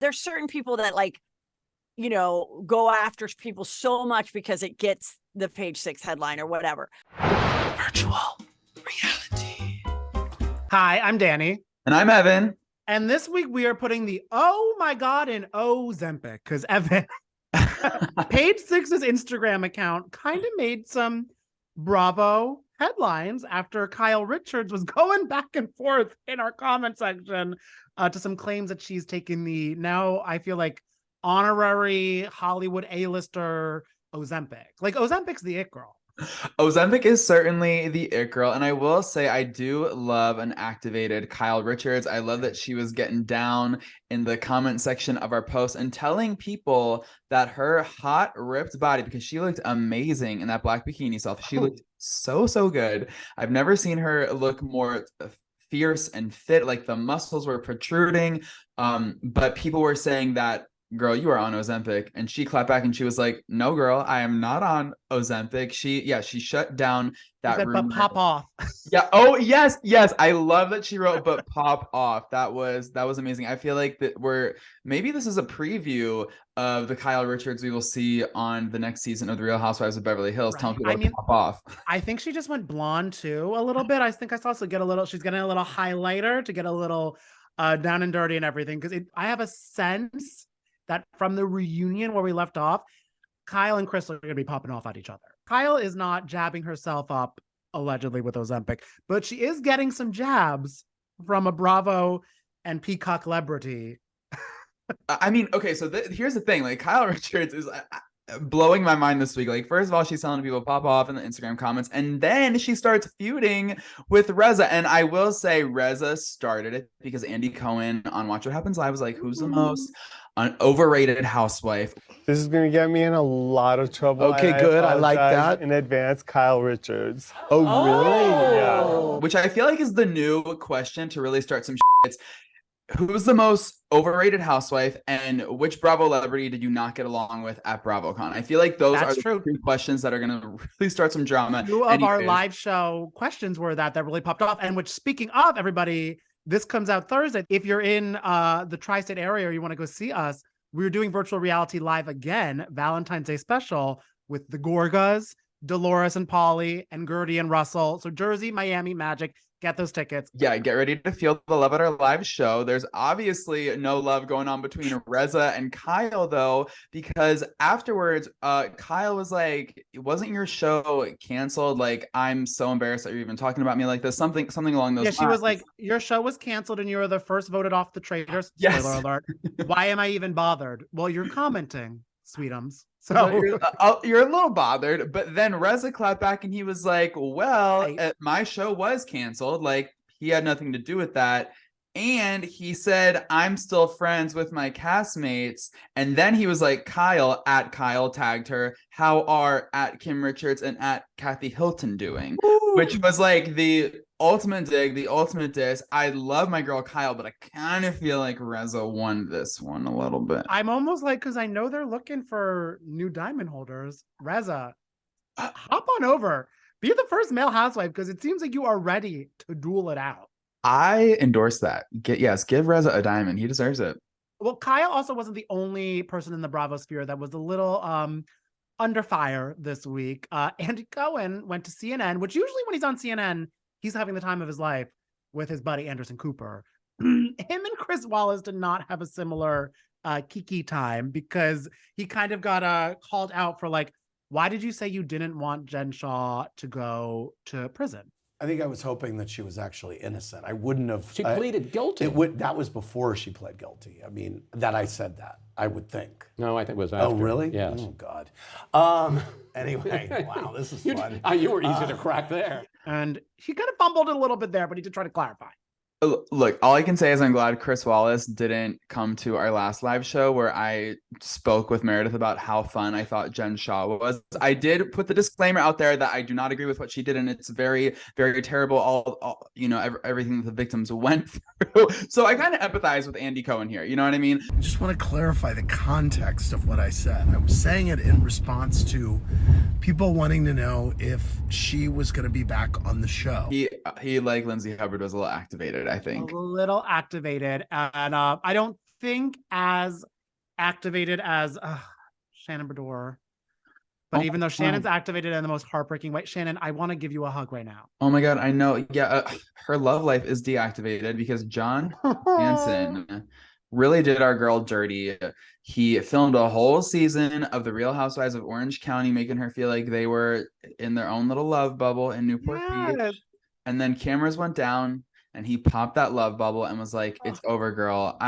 there's certain people that like, go after people so much because it gets the page 6 headline or whatever. Virtual reality. Hi, I'm Danny. And I'm Evan. And this week we are putting the oh my god in Ozempic because Evan, page 6's Instagram account kind of made some Bravo headlines after Kyle Richards was going back and forth in our comment section to some claims that she's taking the now, I feel like, honorary Hollywood A-lister Ozempic. Like, Ozempic's the it girl. Ozempic is certainly the it girl, and I will say I do love an activated Kyle Richards. I love that she was getting down in the comment section of our post and telling people that her hot, ripped body, because she looked amazing in that black bikini selfie. She looked so good. I've never seen her look more fierce and fit, like the muscles were protruding, but people were saying that, girl, you are on Ozempic. And she clapped back and she was like, no, girl, I am not on Ozempic. She shut down that said, rumor. But pop off. Yeah. Oh, yes. I love that she wrote, but pop off. That was amazing. I feel like that maybe this is a preview of the Kyle Richards we will see on the next season of The Real Housewives of Beverly Hills, telling people to pop off. I think she just went blonde too, a little bit. I think I saw she's getting a little highlighter to get a little down and dirty and everything. Because I have a sense that from the reunion where we left off, Kyle and Chris are going to be popping off at each other. Kyle is not jabbing herself up, allegedly, with Ozempic, but she is getting some jabs from a Bravo and Peacock celebrity. I mean, okay, so here's the thing. Like, Kyle Richards is blowing my mind this week. Like, first of all, she's telling people pop off in the Instagram comments, and then she starts feuding with Reza. And I will say Reza started it because Andy Cohen on Watch What Happens Live was like, who's the most overrated housewife? This is going to get me in a lot of trouble. Okay, good. I like that. In advance, Kyle Richards. Oh, really? Yeah. Which I feel like is the new question to really start some shit. It's, who's the most overrated housewife, and which Bravo celebrity did you not get along with at BravoCon? I feel like those are the two questions that are going to really start some drama. Two of our live show questions were that really popped off. And which, speaking of, everybody, this comes out Thursday. If you're in the tri-state area or you want to go see us, we're doing virtual reality live again, Valentine's Day special with the Gorgas, Dolores and Polly, and Gertie and Russell. So Jersey, Miami, Magic. Get those tickets. Yeah, get ready to feel the love at our live show. There's obviously no love going on between Reza and Kyle, though, because afterwards, Kyle was like, "Wasn't your show canceled? Like, I'm so embarrassed that you're even talking about me like this." Something along those lines. Yeah, she was like, "Your show was canceled, and you were the first voted off the Traitors." Yes. Spoiler alert. Why am I even bothered? Well, you're commenting, sweetums. So you're a little bothered, but then Reza clapped back and he was like, well, my show was canceled. Like, he had nothing to do with that. And he said, I'm still friends with my castmates. And then he was like, Kyle tagged her. How are at Kim Richards and at Kathy Hilton doing? Ooh. Which was like the ultimate dig, the ultimate diss. I love my girl Kyle, but I kind of feel like Reza won this one a little bit. I'm almost like, because I know they're looking for new diamond holders. Reza, hop on over. Be the first male housewife, because it seems like you are ready to duel it out. I endorse that. Give Reza a diamond. He deserves it. Well, Kyle also wasn't the only person in the Bravo sphere that was a little under fire this week. Andy Cohen went to CNN, which usually when he's on CNN, he's having the time of his life with his buddy Anderson Cooper. Him and Chris Wallace did not have a similar kiki time, because he kind of got called out for like, why did you say you didn't want Jen Shah to go to prison? I think I was hoping that she was actually innocent. I wouldn't have. She pleaded guilty. That was before she pled guilty. I mean, that I said that, I would think. No, I think it was after. Oh, really? Yes. Oh, God. Anyway, wow, this is fun. You were easy to crack there. And he kind of fumbled it a little bit there, but he did try to clarify. Look, all I can say is I'm glad Chris Wallace didn't come to our last live show where I spoke with Meredith about how fun I thought Jen Shah was. I did put the disclaimer out there that I do not agree with what she did, and it's very, very terrible. All everything that the victims went through. So I kind of empathize with Andy Cohen here. You know what I mean? I just want to clarify the context of what I said. I was saying it in response to people wanting to know if she was going to be back on the show. He like Lindsay Hubbard was a little activated, I think. A little activated. And I don't think as activated as Shannon Beador. But even though Shannon's activated in the most heartbreaking way, Shannon, I want to give you a hug right now. Oh my God, I know. Yeah, her love life is deactivated because John Hansen really did our girl dirty. He filmed a whole season of The Real Housewives of Orange County, making her feel like they were in their own little love bubble in Newport Beach. And then cameras went down and he popped that love bubble and was like, it's over, girl.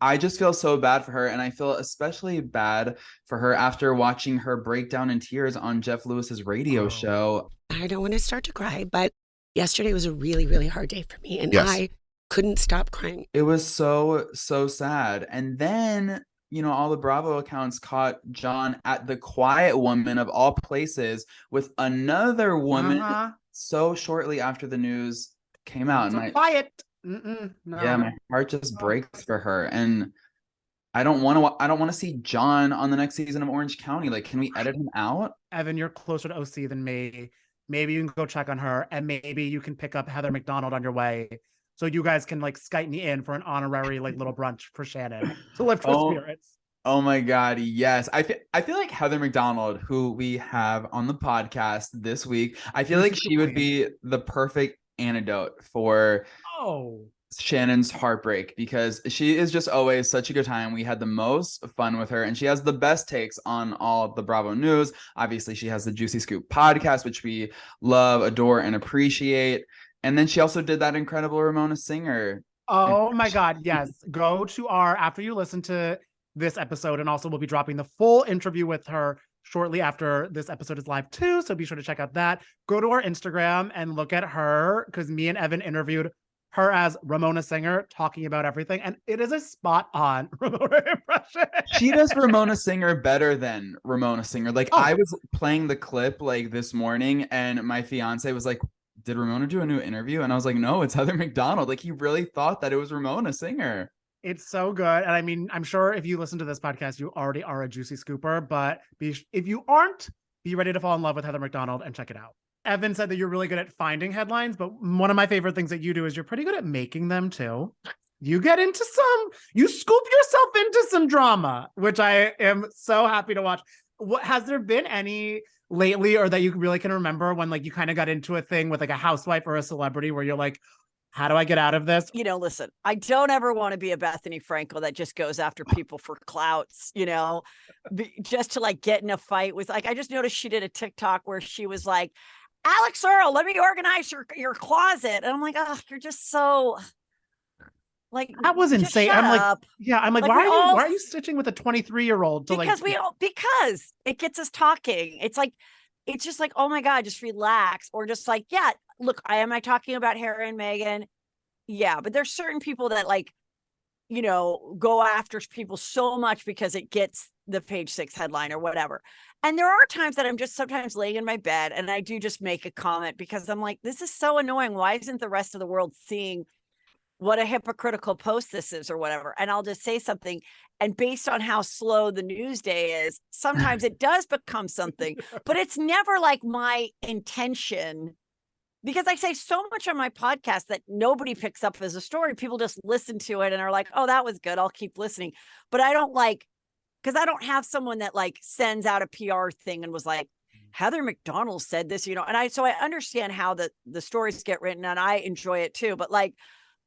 I just feel so bad for her. And I feel especially bad for her after watching her break down in tears on Jeff Lewis's radio show. I don't want to start to cry, but yesterday was a really, really hard day for me. And Yes. I couldn't stop crying. It was so sad. And then, you know, all the Bravo accounts caught John at the Quiet Woman of all places with another woman so shortly after the news came out. So And quiet. No. yeah, my heart just breaks for her. And I don't want to see John on the next season of Orange County. Like, can we edit him out? Evan, you're closer to OC than me. Maybe you can go check on her, and maybe you can pick up Heather McDonald on your way, so you guys can like Skype me in for an honorary like little brunch for Shannon to lift her spirits. Oh my God, yes. I feel like Heather McDonald, who we have on the podcast this week, I feel like she would be the perfect antidote for Shannon's heartbreak, because she is just always such a good time. We had the most fun with her, and she has the best takes on all of the Bravo news. Obviously, she has the Juicy Scoop podcast, which we love, adore, and appreciate. And then she also did that incredible Ramona Singer. Oh my God, yes. Go to after you listen to this episode, and also we'll be dropping the full interview with her shortly after this episode is live too, so be sure to check out that. Go to our Instagram and look at her, because me and Evan interviewed her as Ramona Singer, talking about everything, and it is a spot-on Ramona impression. She does Ramona Singer better than Ramona Singer. Like, I was playing the clip like this morning, and my fiance was like, did Ramona do a new interview? And I was like, no, it's Heather McDonald. Like, he really thought that it was Ramona Singer. It's so good. And I mean, I'm sure if you listen to this podcast, you already are a Juicy Scooper, but if you aren't, be ready to fall in love with Heather McDonald and check it out. Evan said that you're really good at finding headlines, but one of my favorite things that you do is you're pretty good at making them too. You scoop yourself into some drama, which I am so happy to watch. Has there been any lately, or that you really can remember, when like you kind of got into a thing with like a housewife or a celebrity where you're like, how do I get out of this? You know, listen, I don't ever want to be a Bethenny Frankel that just goes after people for clouts, you know, just to like get in a fight with, like, I just noticed she did a TikTok where she was like, Alex Earl, let me organize your closet. And I'm like, oh, you're just so like, that was insane. I'm like, I'm like, why are you stitching with a 23-year-old? Because it gets us talking. It's just like, oh my God, just relax. Or just like, yeah, look, am I talking about Harry and Meghan? Yeah, but there's certain people that like, you know, go after people so much because it gets the page 6 headline or whatever. And there are times that I'm just sometimes laying in my bed and I do just make a comment because I'm like, this is so annoying. Why isn't the rest of the world seeing what a hypocritical post this is or whatever? And I'll just say something. And based on how slow the news day is, sometimes it does become something, but it's never like my intention, because I say so much on my podcast that nobody picks up as a story. People just listen to it and are like, oh, that was good, I'll keep listening. But I don't like, because I don't have someone that like sends out a PR thing and was like, Heather McDonald said this, you know, and so I understand how the stories get written and I enjoy it too. But like,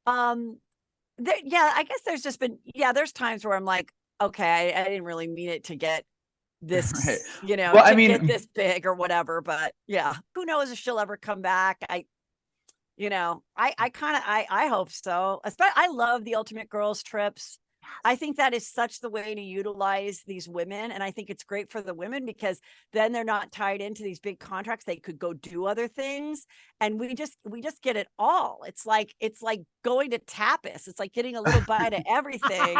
I guess there's just been, there's times where I'm like, okay, I didn't really mean it to get this, right. You know, well, get this big or whatever, but yeah, who knows if she'll ever come back. I hope so. I love the Ultimate Girls trips. I think that is such the way to utilize these women. And I think it's great for the women because then they're not tied into these big contracts. They could go do other things. And we just get it all. It's like going to tapas. It's like getting a little bite of everything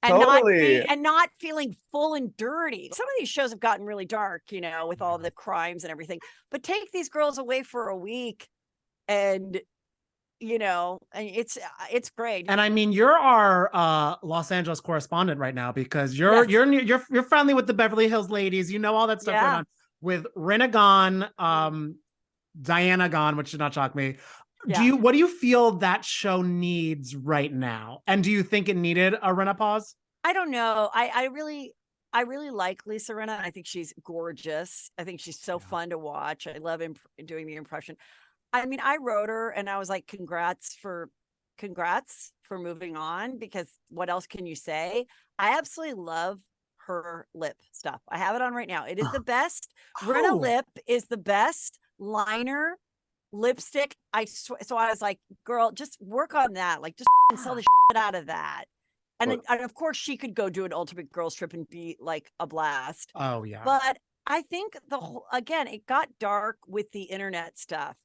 and not feeling full and dirty. Some of these shows have gotten really dark, you know, with all the crimes and everything, but take these girls away for a week and, you know, it's great. And I mean, you're our Los Angeles correspondent right now because you're friendly with the Beverly Hills ladies. You know all that stuff going on with Rinna gone, Diana gone, which should not shock me. What do you feel that show needs right now? And do you think it needed a menopause? I don't know. I really like Lisa Rinna. I think she's gorgeous. I think she's so fun to watch. I love doing the impression. I mean, I wrote her and I was like, congrats for moving on, because what else can you say? I absolutely love her lip stuff. I have it on right now. It is the best. Rinna lip is the best liner lipstick. So I was like, girl, just work on that. Like, just sell the shit out of that. And of course she could go do an ultimate girls trip and be like a blast. Oh yeah. But I think again, it got dark with the internet stuff.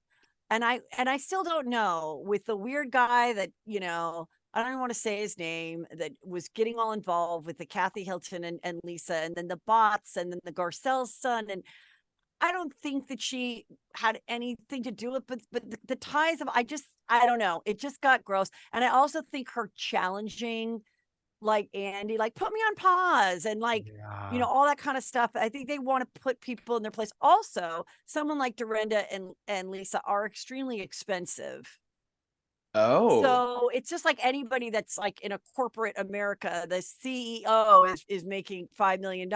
And I still don't know, with the weird guy that, you know, I don't even want to say his name, that was getting all involved with the Kathy Hilton and Lisa, and then the bots, and then the Garcelle's son. And I don't think that she had anything to do with it, but the ties of, I don't know. It just got gross. And I also think her challenging, like Andy, like, put me on pause, and like, you know, all that kind of stuff. I think they want to put people in their place. Also, someone like Dorinda and Lisa are extremely expensive. Oh, So it's just like anybody that's like in a corporate America, the CEO is making $5 million.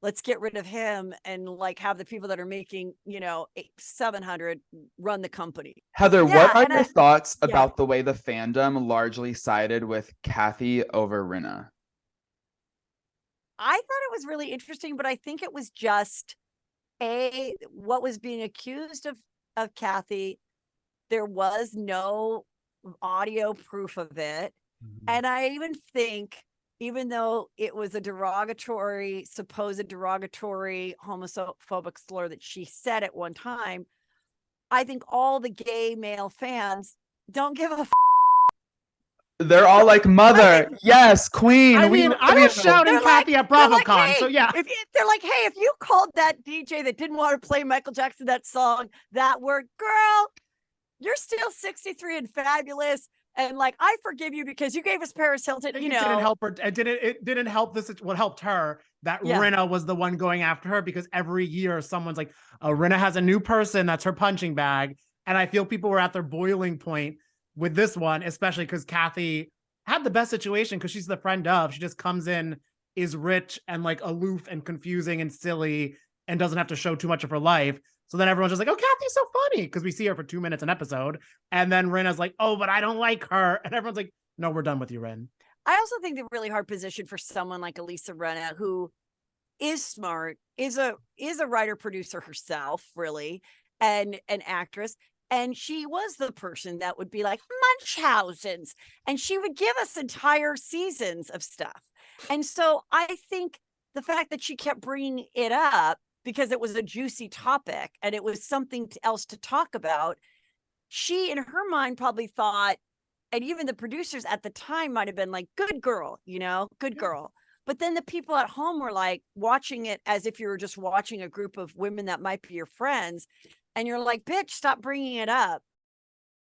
Let's get rid of him and like have the people that are making, you know, 700 run the company. Heather, what are your thoughts about the way the fandom largely sided with Kathy over Rinna? I thought it was really interesting, but I think it was just what was being accused of Kathy. There was no audio proof of it. And I even think, even though it was a supposed derogatory homophobic slur that she said at one time, I think all the gay male fans don't give a They're all like, mother, yes, queen. I mean, I was shouting Kathy at BravoCon, like, hey, so yeah. They're like, hey, if you called that DJ that didn't want to play Michael Jackson that song that word, girl, you're still 63 and fabulous. And like, I forgive you because you gave us Paris Hilton. You know, it didn't help her. It didn't help this. What helped her, that Rinna was the one going after her, because every year someone's like, oh, Rinna has a new person that's her punching bag. And I feel people were at their boiling point with this one, especially because Kathy had the best situation because she's the friend of. She just comes in, is rich and like aloof and confusing and silly, and doesn't have to show too much of her life. So then everyone's just like, oh, Kathy's so funny, because we see her for 2 minutes an episode. And then Rinna's like, oh, but I don't like her. And everyone's like, no, we're done with you, Rin. I also think the really hard position for someone like Lisa Rinna, who is smart, is a writer producer herself, really, and an actress. And she was the person that would be like, Munchausen's, and she would give us entire seasons of stuff. And so I think the fact that she kept bringing it up because it was a juicy topic and it was something else to talk about, she in her mind probably thought, and even the producers at the time might have been like, good girl, you know, good girl. But then the people at home were like watching it as if you were just watching a group of women that might be your friends. And you're like, bitch, stop bringing it up.